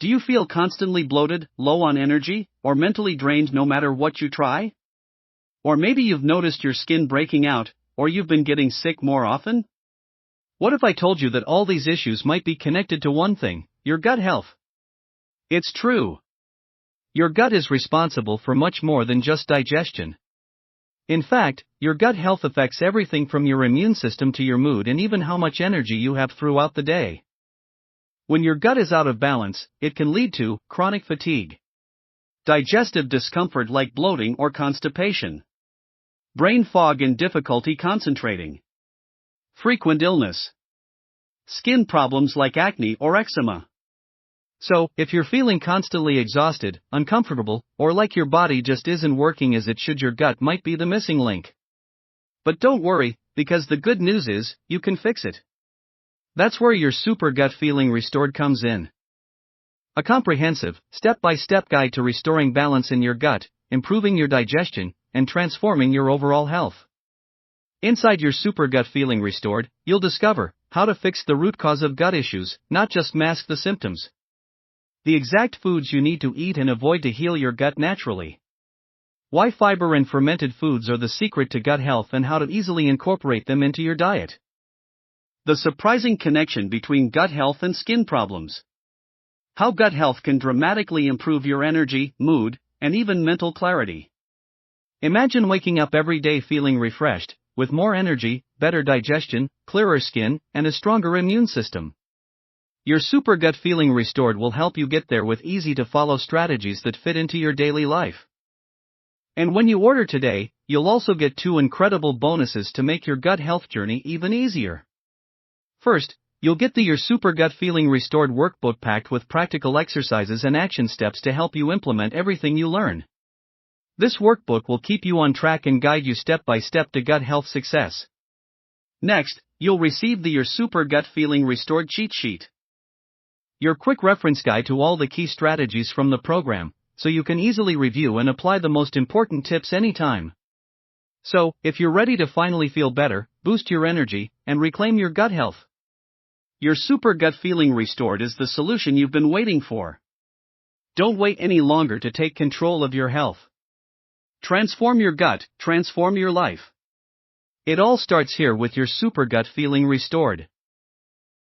Do you feel constantly bloated, low on energy, or mentally drained no matter what you try? Or maybe you've noticed your skin breaking out, or you've been getting sick more often? What if I told you that all these issues might be connected to one thing, your gut health? It's true. Your gut is responsible for much more than just digestion. In fact, your gut health affects everything from your immune system to your mood and even how much energy you have throughout the day. When your gut is out of balance, it can lead to chronic fatigue, digestive discomfort like bloating or constipation, brain fog and difficulty concentrating, frequent illness, skin problems like acne or eczema. So, if you're feeling constantly exhausted, uncomfortable, or like your body just isn't working as it should, your gut might be the missing link. But don't worry, because the good news is, you can fix it. That's where your Super Gut Feeling Restored comes in. A comprehensive, step-by-step guide to restoring balance in your gut, improving your digestion, and transforming your overall health. Inside your Super Gut Feeling Restored, you'll discover how to fix the root cause of gut issues, not just mask the symptoms. The exact foods you need to eat and avoid to heal your gut naturally. Why fiber and fermented foods are the secret to gut health and how to easily incorporate them into your diet. The surprising connection between gut health and skin problems. How gut health can dramatically improve your energy, mood, and even mental clarity. Imagine waking up every day feeling refreshed, with more energy, better digestion, clearer skin, and a stronger immune system. Your Super Gut Feeling Restored will help you get there with easy-to-follow strategies that fit into your daily life. And when you order today, you'll also get 2 incredible bonuses to make your gut health journey even easier. First, you'll get the Your Super Gut Feeling Restored workbook packed with practical exercises and action steps to help you implement everything you learn. This workbook will keep you on track and guide you step by step to gut health success. Next, you'll receive the Your Super Gut Feeling Restored cheat sheet. Your quick reference guide to all the key strategies from the program, so you can easily review and apply the most important tips anytime. So, if you're ready to finally feel better, boost your energy, and reclaim your gut health, your Super Gut Feeling Restored is the solution you've been waiting for. Don't wait any longer to take control of your health. Transform your gut, transform your life. It all starts here with your Super Gut Feeling Restored.